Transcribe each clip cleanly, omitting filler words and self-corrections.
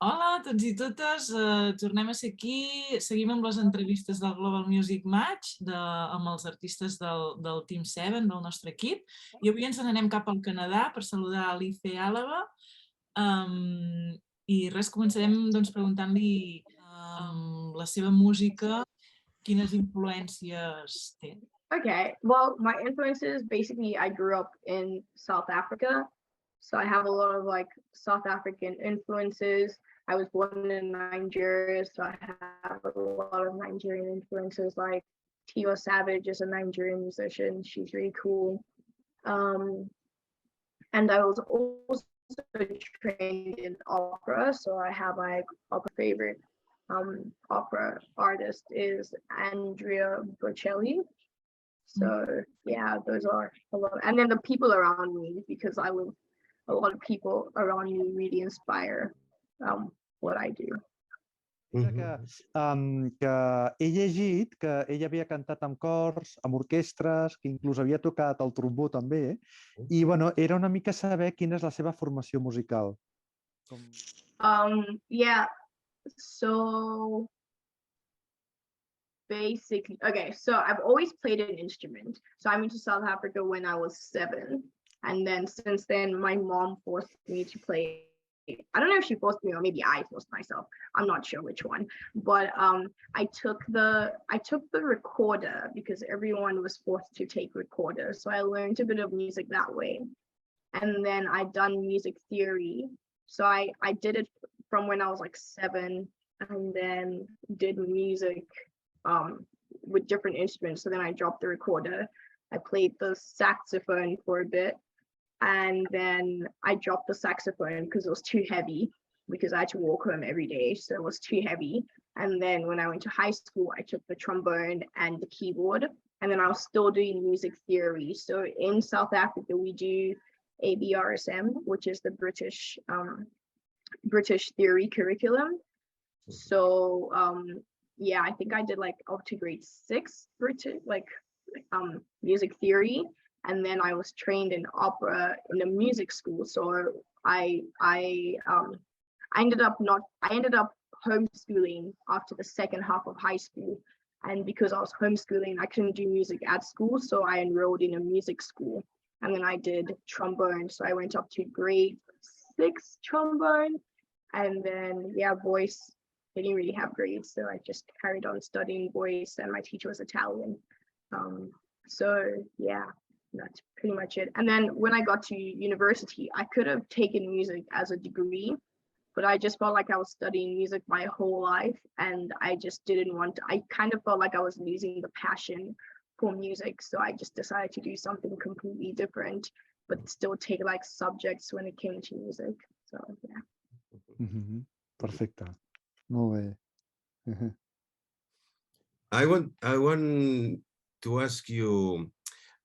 Hola a tots i totes, tornem a ser aquí, seguim amb les entrevistes del Global Music Match amb els artistes del Team 7, del nostre equip, i avui ens n'anem cap al Canadà per saludar l'Ife Alaba i res, començarem doncs, preguntant-li la seva música, quines influències té. Okay, well, my influences, basically, I grew up in South Africa, so I have a lot of like South African influences. I was born in Nigeria, so I have a lot of Nigerian influences, like Tiwa Savage is a Nigerian musician. She's really cool. And I was also trained in opera, so I have like opera favorite opera artist is Andrea Bocelli. So yeah, those are a lot. And then the people around me, because I live, a lot of people around me really inspire what I do. Que he llegit que ella havia cantat amb cors, amb orquestres, que inclús havia tocat el trombó també, i bueno, era una mica saber quina és la seva formació musical. Yeah, so basically, okay, so I've always played an instrument. So I moved to South Africa when I was 7, and then since then my mom forced me to play. I don't know if she forced me or maybe I forced myself. I'm not sure which one. But I took the recorder because everyone was forced to take recorders. So I learned a bit of music that way. And then I done music theory. So I did it from when I was like 7, and then did music with different instruments. So then I dropped the recorder. I played the saxophone for a bit. And then I dropped the saxophone because it was too heavy, because I had to walk home every day, so it was too heavy. And then when I went to high school, I took the trombone and the keyboard, and then I was still doing music theory. So in South Africa, we do ABRSM, which is the British theory curriculum. So yeah, I think I did like up to grade 6 British music theory. And then I was trained in opera in a music school. So I ended up homeschooling after the second half of high school. And because I was homeschooling, I couldn't do music at school. So I enrolled in a music school. And then I did trombone. So I went up to grade 6 trombone. And then, yeah, voice, I didn't really have grades. So I just carried on studying voice, and my teacher was Italian. So yeah. That's pretty much it. And then when I got to university, I could have taken music as a degree, but I just felt like I was studying music my whole life, and I just didn't want to. I kind of felt like I was losing the passion for music, so I just decided to do something completely different, but still take like subjects when it came to music. So yeah. Perfecte. Molt bé. I want to ask you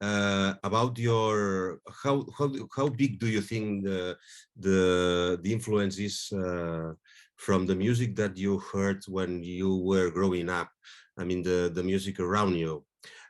about your how big do you think the influence is from the music that you heard when you were growing up? I mean, the music around you,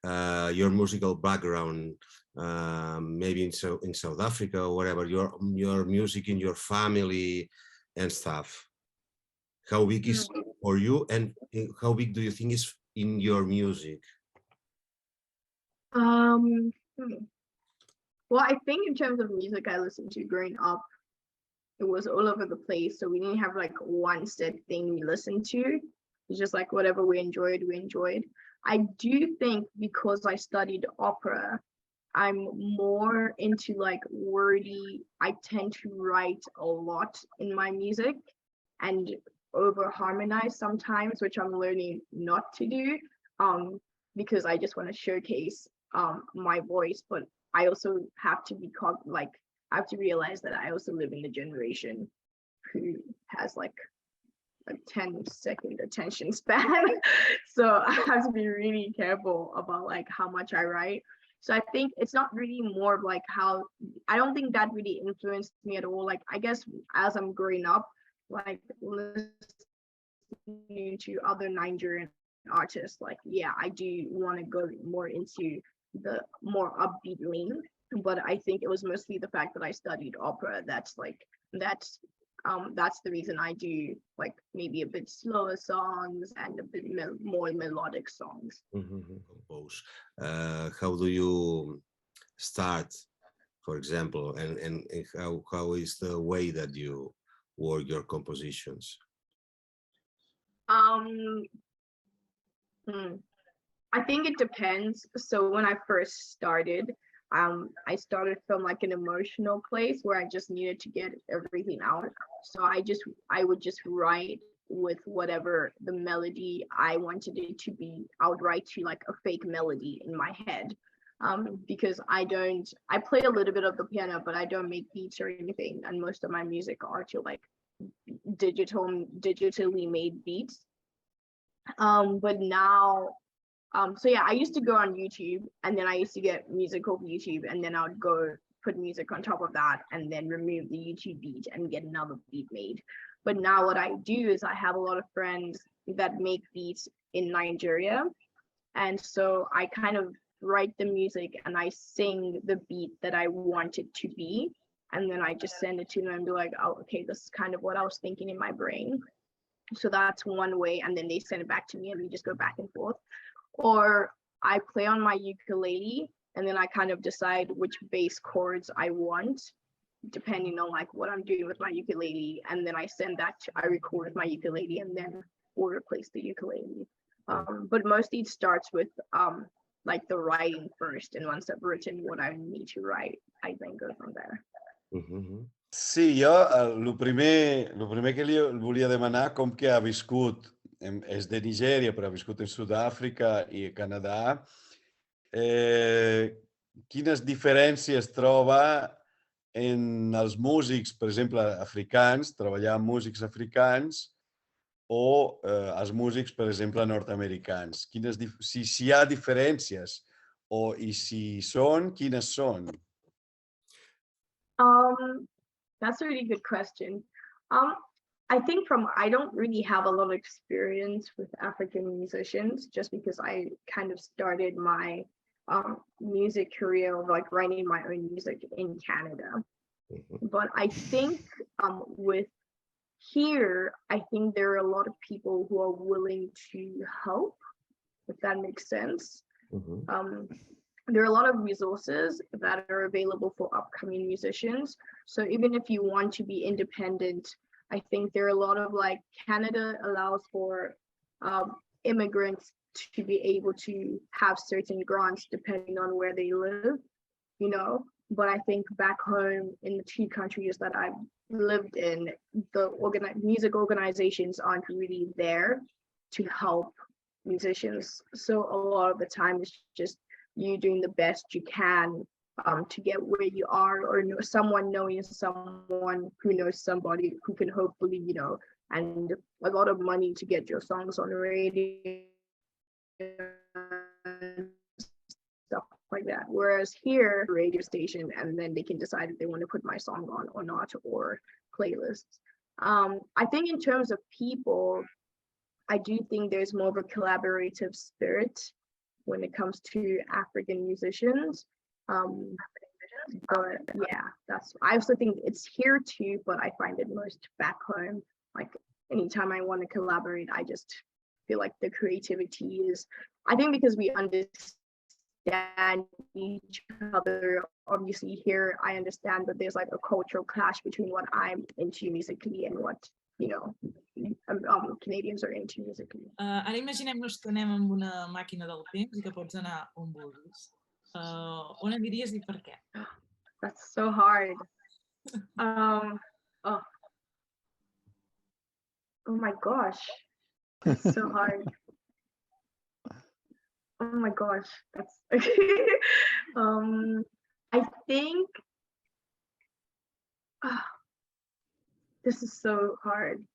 your musical background, maybe in South Africa or whatever, your music in your family and stuff. How big is for you, and how big do you think is in your music? Well, I think in terms of music I listened to growing up, it was all over the place. So we didn't have like one set thing we listened to. It's just like whatever we enjoyed. I do think because I studied opera, I'm more into like wordy. I tend to write a lot in my music and over harmonize sometimes, which I'm learning not to do, because I just want to showcase my voice. But I also have to I have to realize that I also live in the generation who has like a 10-second attention span. So I have to be really careful about like how much I write. So I think it's not really more of like how, I don't think that really influenced me at all. Like, I guess as I'm growing up, like listening to other Nigerian artists, like, yeah, I do want to go more into the more upbeat lane. But I think it was mostly the fact that I studied opera that's that's the reason I do like maybe a bit slower songs and a bit more melodic songs. Compose. How do you start, for example, and how is the way that you work your compositions? I think it depends. So when I first started, I started from like an emotional place where I just needed to get everything out. So I would just write with whatever the melody I wanted it to be. I would write to like a fake melody in my head. Because I play a little bit of the piano, but I don't make beats or anything. And most of my music are to like digitally made beats. But now, so yeah, I used to go on YouTube, and then I used to get music off YouTube, and then I would go put music on top of that and then remove the YouTube beat and get another beat made. But now what I do is I have a lot of friends that make beats in Nigeria. And so I kind of write the music and I sing the beat that I want it to be. And then I just send it to them and be like, oh, okay, this is kind of what I was thinking in my brain. So that's one way. And then they send it back to me and we just go back and forth. Or I play on my ukulele and then I kind of decide which bass chords I want, depending on like what I'm doing with my ukulele. And then I record with my ukulele and then we'll replace the ukulele. But mostly it starts with like the writing first. And once I've written what I need to write, I then go from there. Sí, jo el primer que li volia demanar, com que ha viscut, és de Nigèria, però ha viscut en Sud-àfrica i Canadà, quines diferències troba en els músics, per exemple, africans, treballar amb músics africans, o els músics, per exemple, nord-americans? Si hi ha diferències, i si són, quines són? That's a really good question. I think I don't really have a lot of experience with African musicians, just because I kind of started my music career of like writing my own music in Canada. But I think with here, I think there are a lot of people who are willing to help, if that makes sense. There are a lot of resources that are available for upcoming musicians. So even if you want to be independent, I think there are a lot of like Canada allows for immigrants to be able to have certain grants depending on where they live, you know. But I think back home in the two countries that I've lived in, the music organizations aren't really there to help musicians. So a lot of the time it's just you doing the best you can to get where you are, or someone knowing someone who knows somebody who can hopefully, you know, and a lot of money to get your songs on the radio, stuff like that. Whereas here, radio station, and then they can decide if they want to put my song on or not, or playlists. I think in terms of people, I do think there's more of a collaborative spirit when it comes to African musicians. But yeah, I also think it's here too, but I find it most back home. Like anytime I want to collaborate, I just feel like the creativity is, I think because we understand each other, obviously here I understand that there's like a cultural clash between what I'm into musically and what, you know, Canadians are into musically. Ara imaginem-nos que anem amb una màquina del temps i que pots anar on vulguis. On aniries i per què? That's so hard. Oh my gosh, that's so hard. Oh my gosh, that's I think this is so hard.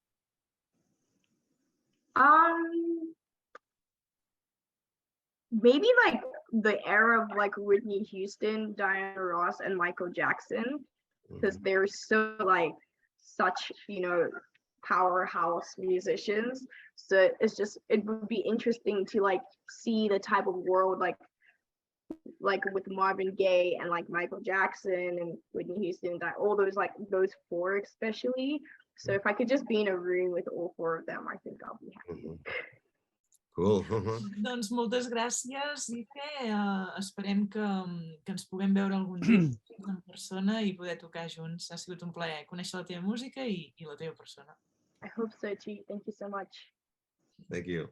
Maybe like the era of like Whitney Houston, Diana Ross, and Michael Jackson, because they're so like such, you know, powerhouse musicians. So it's just, it would be interesting to like see the type of world like with Marvin Gaye and like Michael Jackson and Whitney Houston, that all those like those four especially, So if I could just be in a room with all four of them, I think I'll be happy. Cool. Doncs moltes gràcies, Ife. Esperem que ens puguem veure algun dia en persona i poder tocar junts. Ha sigut un plaer conèixer la teva música i la teva persona. I hope so too. Thank you so much. Thank you.